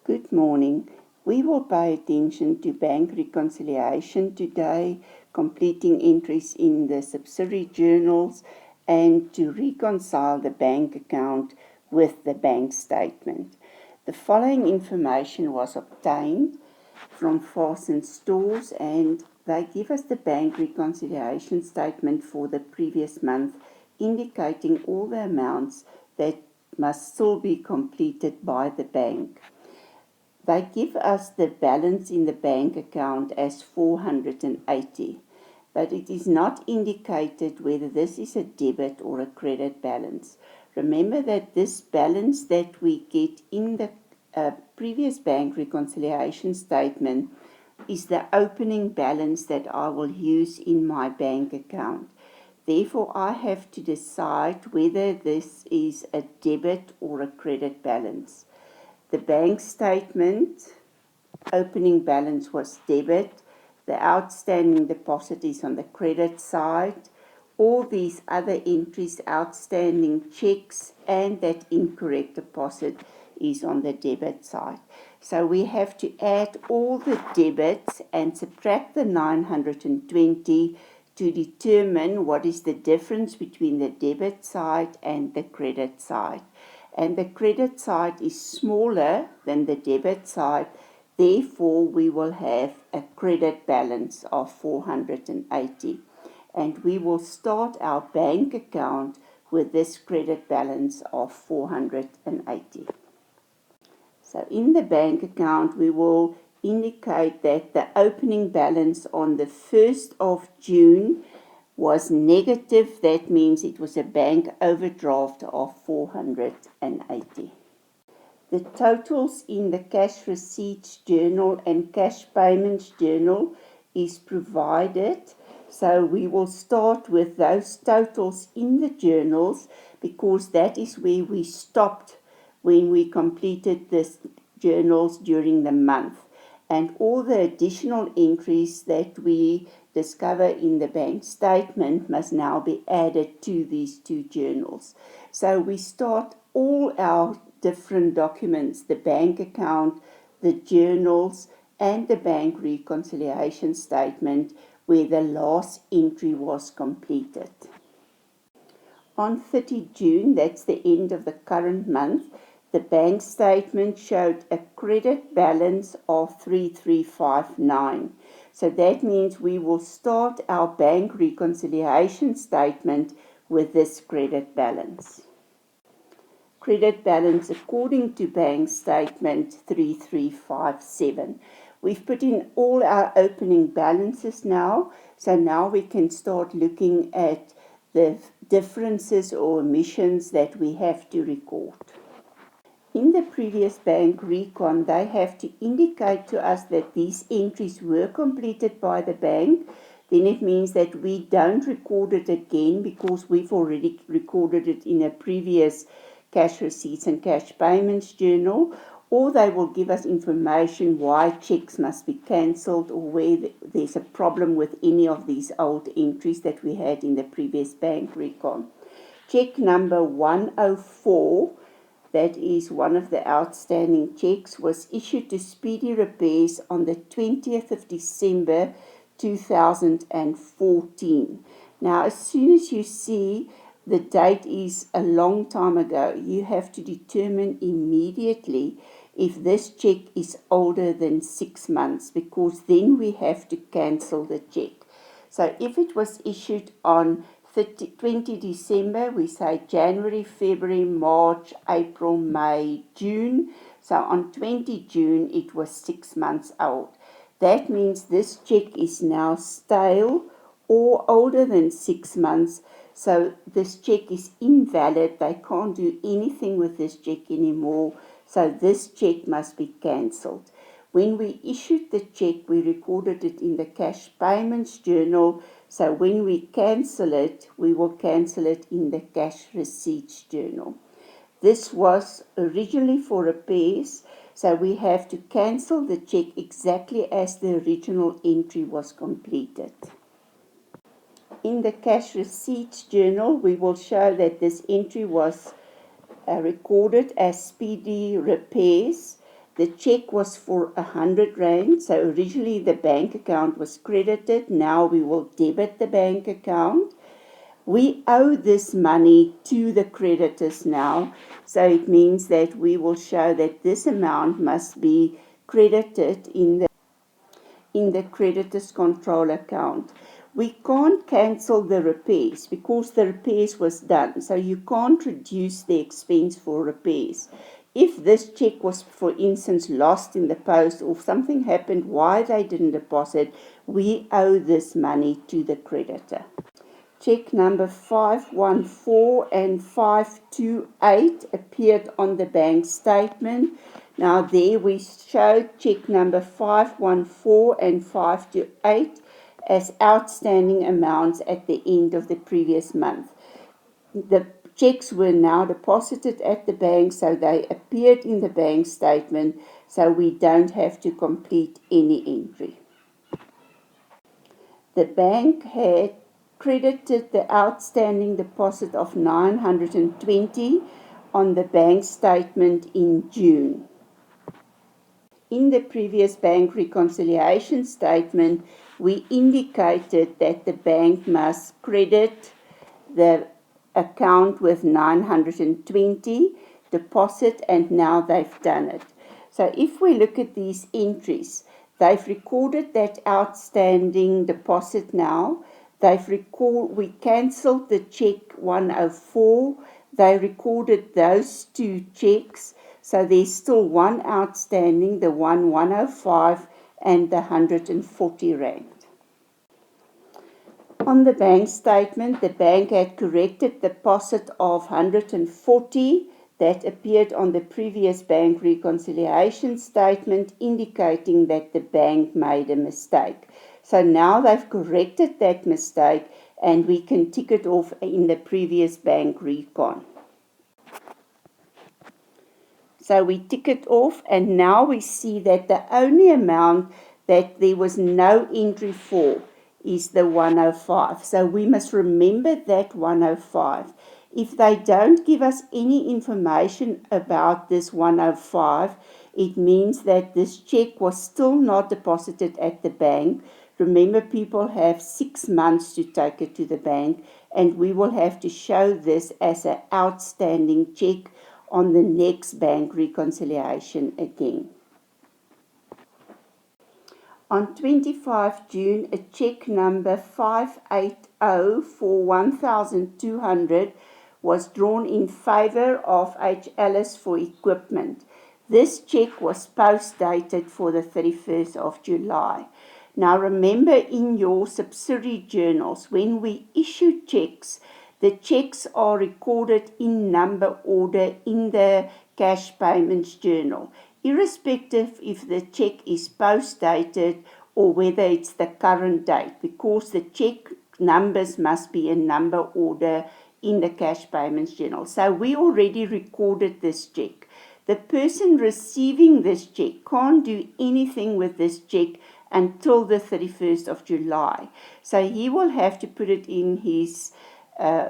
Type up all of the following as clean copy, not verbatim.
Good morning. We will pay attention to bank reconciliation today, completing entries in the subsidiary journals, and to reconcile the bank account with the bank statement. The following information was obtained from Fasten Stores, and they give us the bank reconciliation statement for the previous month, indicating all the amounts that must still be completed by the bank. They give us the balance in the bank account as 480, but it is not indicated whether this is a debit or a credit balance. Remember that this balance that we get in the previous bank reconciliation statement is the opening balance that I will use in my bank account. Therefore, I have to decide whether this is a debit or a credit balance. The bank statement opening balance was debit. The outstanding deposit is on the credit side. All these other entries, outstanding checks and that incorrect deposit, is on the debit side. So we have to add all the debits and subtract the 920 to determine what is the difference between the debit side and the credit side. And the credit side is smaller than the debit side, therefore we will have a credit balance of 480. And we will start our bank account with this credit balance of 480. So in the bank account, we will indicate that the opening balance on the 1st of June was negative. That means it was a bank overdraft of 480. The totals in the cash receipts journal and cash payments journal is provided. So we will start with those totals in the journals because that is where we stopped when we completed this journals during the month. And all the additional entries that we discover in the bank statement must now be added to these two journals. So we start all our different documents, the bank account, the journals, and the bank reconciliation statement, where the last entry was completed. On 30 June, that's the end of the current month, the bank statement showed a credit balance of 3359. So that means we will start our bank reconciliation statement with this credit balance. Credit balance according to bank statement 3357. We've put in all our opening balances now, so now we can start looking at the differences or omissions that we have to record. In the previous bank recon, they have to indicate to us that these entries were completed by the bank. Then it means that we don't record it again because we've already recorded it in a previous cash receipts and cash payments journal, or they will give us information why checks must be cancelled or where there's a problem with any of these old entries that we had in the previous bank recon. Check number 104, that is one of the outstanding checks, was issued to Speedy Repairs on the 20th of December 2014. Now, as soon as you see the date is a long time ago, you have to determine immediately if this check is older than 6 months, because then we have to cancel the check. So if it was issued on 20 December, we say January, February, March, April, May, June. So on 20 June, it was 6 months old. That means this check is now stale or older than 6 months. So this check is invalid. They can't do anything with this check anymore. So this check must be cancelled. When we issued the check, we recorded it in the cash payments journal. So when we cancel it, we will cancel it in the cash receipts journal. This was originally for repairs, so we have to cancel the check exactly as the original entry was completed. In the cash receipts journal, we will show that this entry was recorded as Speedy Repairs, The check was for 100 Rand, so originally the bank account was credited. Now we will debit the bank account. We owe this money to the creditors now, so it means that we will show that this amount must be credited in the creditors control account. We can't cancel the repairs because the repairs was done, so you can't reduce the expense for repairs. If this check was, for instance, lost in the post or something happened why they didn't deposit, we owe this money to the creditor. Check number 514 and 528 appeared on the bank statement. Now there we showed check number 514 and 528 as outstanding amounts at the end of the previous month. The checks were now deposited at the bank, so they appeared in the bank statement, so we don't have to complete any entry. The bank had credited the outstanding deposit of 920 on the bank statement in June. In the previous bank reconciliation statement, we indicated that the bank must credit the account with 920 deposit, and now they've done it. So if we look at these entries, they've recorded that outstanding deposit now. We cancelled the check 104. They recorded those two checks. So there's still one outstanding, the 105 and the 140 Rand. On the bank statement, the bank had corrected the deposit of 140 that appeared on the previous bank reconciliation statement, indicating that the bank made a mistake. So now they've corrected that mistake and we can tick it off in the previous bank recon. So we tick it off, and now we see that the only amount that there was no entry for is the 105. So we must remember that 105. If they don't give us any information about this 105, it means that this check was still not deposited at the bank. Remember, people have 6 months to take it to the bank, and we will have to show this as an outstanding check on the next bank reconciliation again. On 25 June, a check number 580 for 1,200 was drawn in favour of H. Ellis for equipment. This check was post-dated for the 31st of July. Now remember, in your subsidiary journals, when we issue checks, the checks are recorded in number order in the cash payments journal, irrespective if the check is post-dated or whether it's the current date, because the check numbers must be in number order in the cash payments journal. So we already recorded this check. The person receiving this check can't do anything with this check until the 31st of July. So he will have to put it in his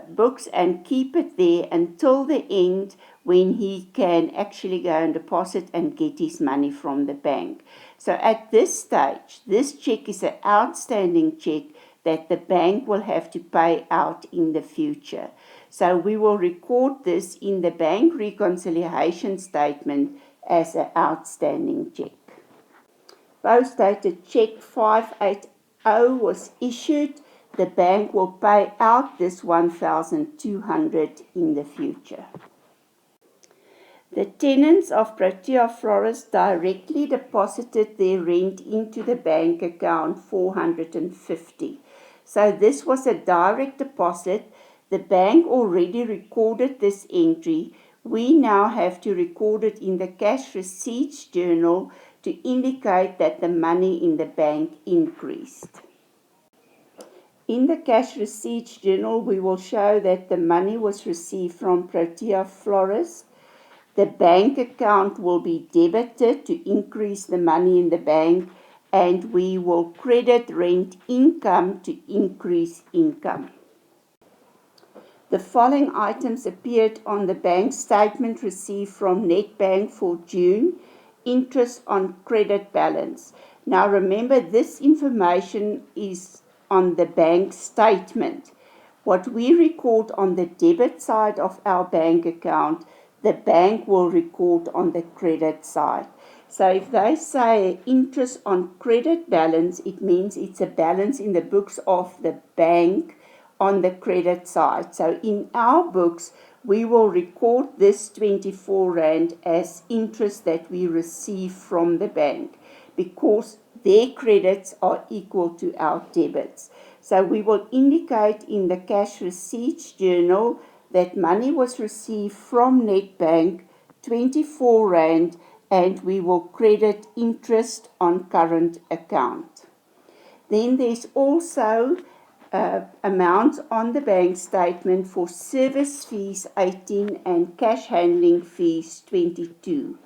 books and keep it there until the end, when he can actually go and deposit and get his money from the bank. So at this stage, this check is an outstanding check that the bank will have to pay out in the future. So we will record this in the bank reconciliation statement as an outstanding check. Post-dated check 580 was issued. The bank will pay out this 1,200 in the future. The tenants of Protea Florist directly deposited their rent into the bank account 450. So this was a direct deposit. The bank already recorded this entry. We now have to record it in the cash receipts journal to indicate that the money in the bank increased. In the cash receipts journal, we will show that the money was received from Protea Florist. The bank account will be debited to increase the money in the bank, and we will credit rent income to increase income. The following items appeared on the bank statement received from Nedbank for June. interest on credit balance. Now remember, this information is on the bank statement. What we record on the debit side of our bank account, the bank will record on the credit side. So if they say interest on credit balance, it means it's a balance in the books of the bank on the credit side. So in our books, we will record this 24 Rand as interest that we receive from the bank because their credits are equal to our debits. So we will indicate in the cash receipts journal that money was received from Nedbank, 24 Rand, and we will credit interest on current account. Then there's also amount on the bank statement for service fees 18 and cash handling fees 22.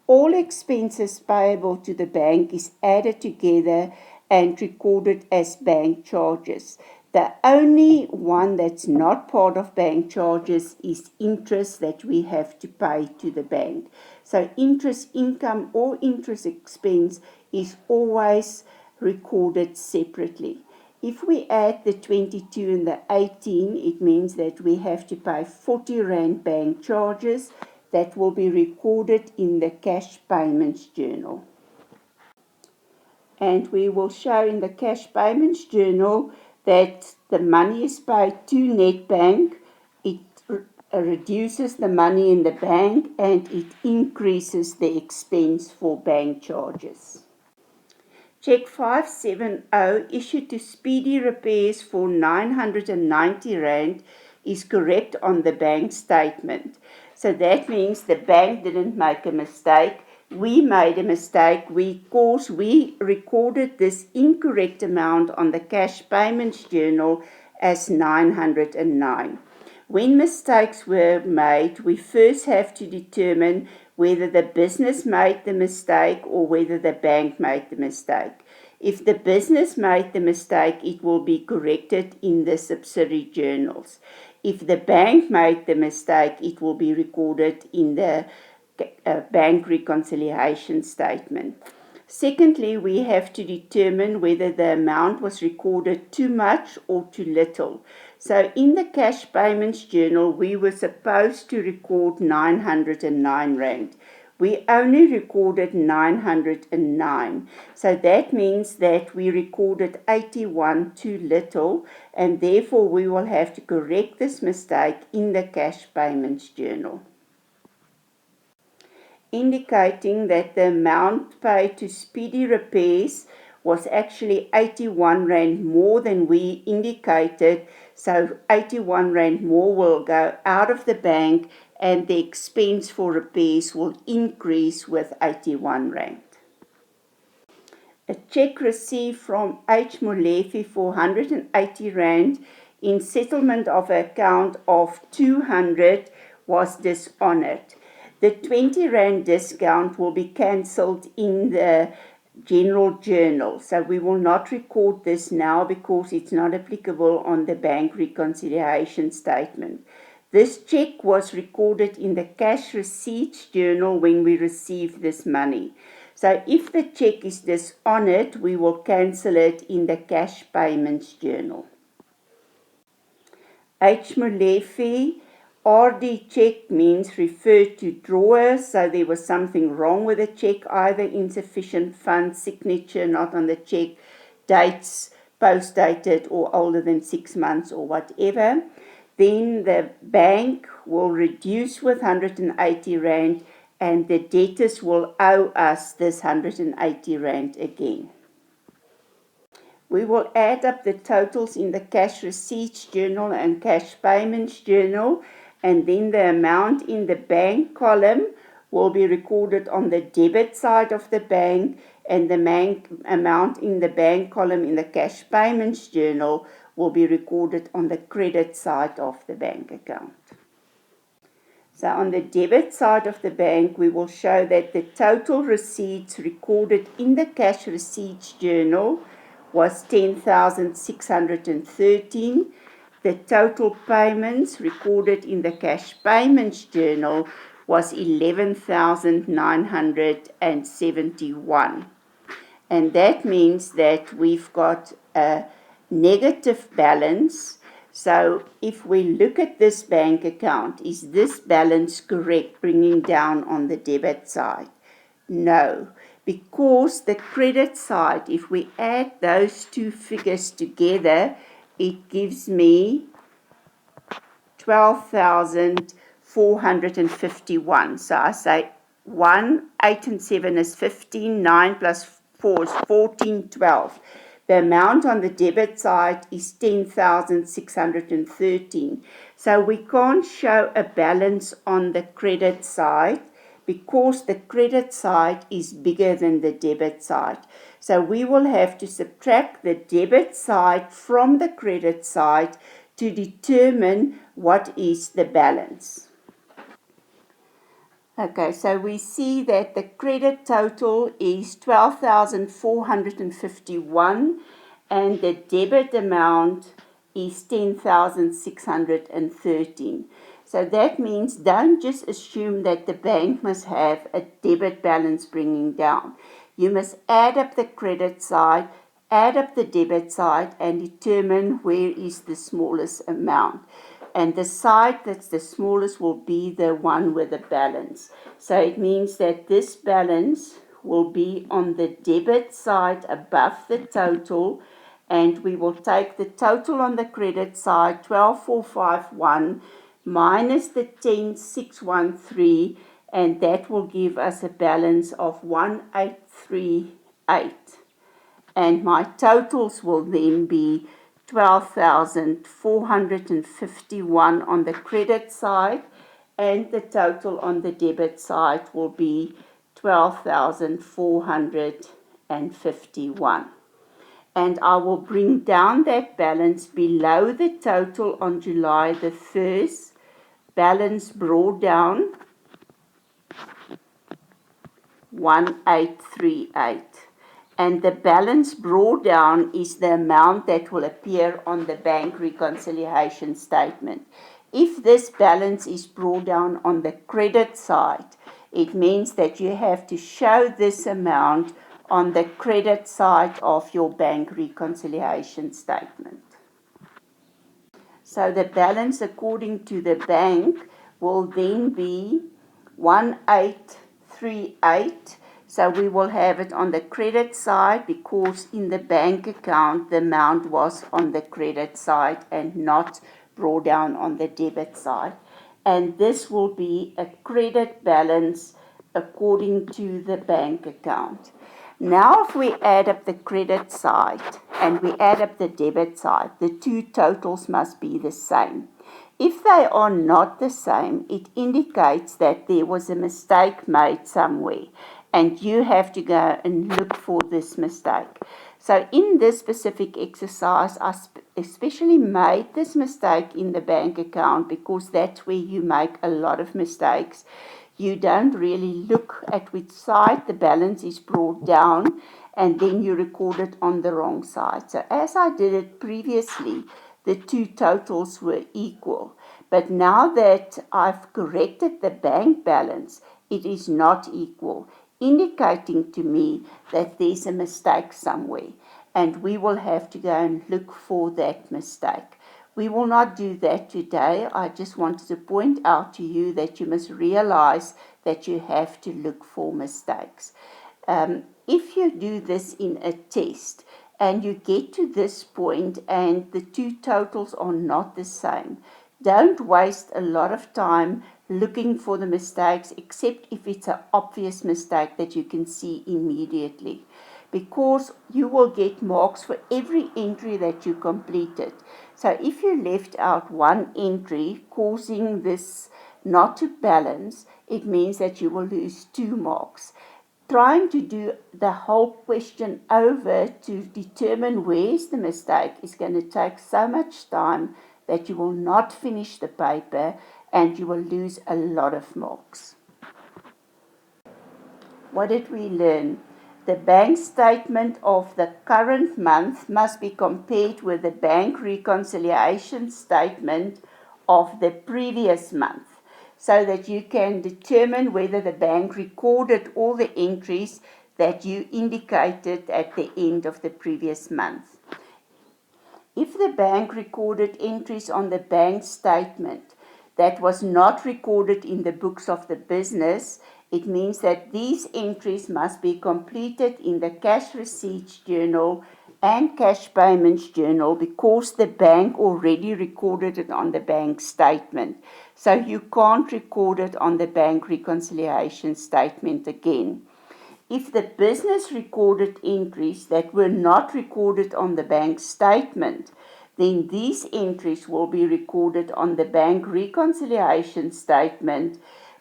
All expenses payable to the bank is added together and recorded as bank charges. The only one that's not part of bank charges is interest that we have to pay to the bank. So interest income or interest expense is always recorded separately. If we add the 22 and the 18, it means that we have to pay 40 Rand bank charges that will be recorded in the cash payments journal. And we will show in the cash payments journal that the money is paid to Nedbank. It reduces the money in the bank and it increases the expense for bank charges. Check 570 issued to Speedy Repairs for 990 Rand is correct on the bank statement. So that means the bank didn't make a mistake. We made a mistake because we recorded this incorrect amount on the cash payments journal as 909. When mistakes were made, we first have to determine whether the business made the mistake or whether the bank made the mistake. If the business made the mistake, it will be corrected in the subsidiary journals. If the bank made the mistake, it will be recorded in the bank reconciliation statement. Secondly, we have to determine whether the amount was recorded too much or too little. So in the cash payments journal, we were supposed to record 909 Rand. We only recorded 909. So that means that we recorded 81 too little, and therefore we will have to correct this mistake in the cash payments journal, indicating that the amount paid to Speedy Repairs was actually 81 Rand more than we indicated. So 81 Rand more will go out of the bank and the expense for repairs will increase with 81 Rand. A check received from H. Molefe for 180 Rand in settlement of an account of 200 was dishonored. The 20 Rand discount will be cancelled in the general journal. So we will not record this now because it's not applicable on the bank reconciliation statement. This check was recorded in the cash receipts journal when we received this money. So if the check is dishonored, we will cancel it in the cash payments journal. H. Molefe RD check means referred to drawer, so there was something wrong with the check, either insufficient funds, signature not on the check, dates post-dated or older than 6 months or whatever. Then the bank will reduce with 180 Rand and the debtors will owe us this 180 Rand again. We will add up the totals in the cash receipts journal and cash payments journal, and then the amount in the bank column will be recorded on the debit side of the bank, and the amount in the bank column in the cash payments journal will be recorded on the credit side of the bank account. So on the debit side of the bank, we will show that the total receipts recorded in the cash receipts journal was 10,613. The total payments recorded in the cash payments journal was 11,971. And that means that we've got a negative balance. So if we look at this bank account, is this balance correct, bringing down on the debit side? No, because the credit side, if we add those two figures together, it gives me 12,451. So I say 1, 8 and 7 is 15, 9 plus 4 is 14, 12. The amount on the debit side is 10,613. So we can't show a balance on the credit side because the credit side is bigger than the debit side. So we will have to subtract the debit side from the credit side to determine what is the balance. Okay, so we see that the credit total is 12,451 and the debit amount is 10,613. So that means don't just assume that the bank must have a debit balance bringing down. You must add up the credit side, add up the debit side, and determine where is the smallest amount. And the side that's the smallest will be the one with the balance. So it means that this balance will be on the debit side above the total, and we will take the total on the credit side, 12,451, minus the 10,613, and that will give us a balance of 1,838. And my totals will then be 12,451 on the credit side, and the total on the debit side will be 12,451. And I will bring down that balance below the total on July the 1st. Balance brought down 1,838. And the balance brought down is the amount that will appear on the bank reconciliation statement. If this balance is brought down on the credit side, it means that you have to show this amount on the credit side of your bank reconciliation statement. So the balance according to the bank will then be 1,838. So we will have it on the credit side because in the bank account the amount was on the credit side and not brought down on the debit side. And this will be a credit balance according to the bank account. Now if we add up the credit side and we add up the debit side, the two totals must be the same. If they are not the same, it indicates that there was a mistake made somewhere, and you have to go and look for this mistake. So in this specific exercise, I especially made this mistake in the bank account because that's where you make a lot of mistakes. You don't really look at which side the balance is brought down, and then you record it on the wrong side. So as I did it previously, the two totals were equal. But now that I've corrected the bank balance, it is not equal, indicating to me that there's a mistake somewhere, and we will have to go and look for that mistake. We will not do that today. I just wanted to point out to you that you must realize that you have to look for mistakes. If you do this in a test and you get to this point and the two totals are not the same, don't waste a lot of time looking for the mistakes, except if it's an obvious mistake that you can see immediately, because you will get marks for every entry that you completed. So if you left out one entry causing this not to balance, it means that you will lose 2 marks. Trying to do the whole question over to determine where's the mistake is going to take so much time that you will not finish the paper and you will lose a lot of marks. What did we learn? The bank statement of the current month must be compared with the bank reconciliation statement of the previous month. so that you can determine whether the bank recorded all the entries that you indicated at the end of the previous month. If the bank recorded entries on the bank statement that was not recorded in the books of the business, it means that these entries must be completed in the cash receipts journal and cash payments journal because the bank already recorded it on the bank statement. So you can't record it on the bank reconciliation statement again. If the business recorded entries that were not recorded on the bank statement, then these entries will be recorded on the bank reconciliation statement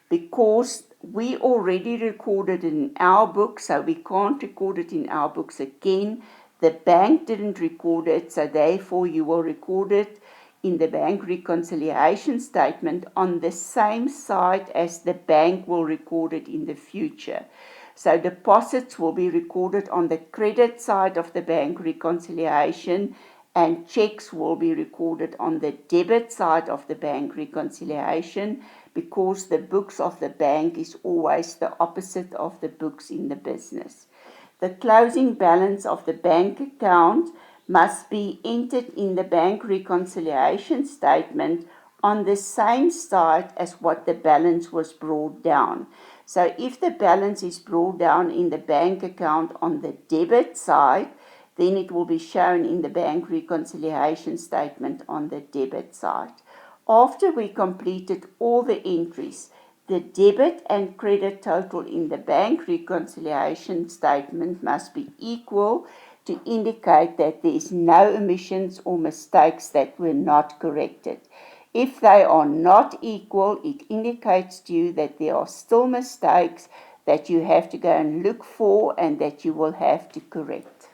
because we already recorded it in our books, so we can't record it in our books again. The bank didn't record it, so therefore you will record it in the bank reconciliation statement on the same side as the bank will record it in the future. So deposits will be recorded on the credit side of the bank reconciliation, and checks will be recorded on the debit side of the bank reconciliation because the books of the bank is always the opposite of the books in the business. The closing balance of the bank account must be entered in the bank reconciliation statement on the same side as what the balance was brought down. So if the balance is brought down in the bank account on the debit side, then it will be shown in the bank reconciliation statement on the debit side. After we completed all the entries, the debit and credit total in the bank reconciliation statement must be equal to indicate that there is no omissions or mistakes that were not corrected. If they are not equal, it indicates to you that there are still mistakes that you have to go and look for and that you will have to correct.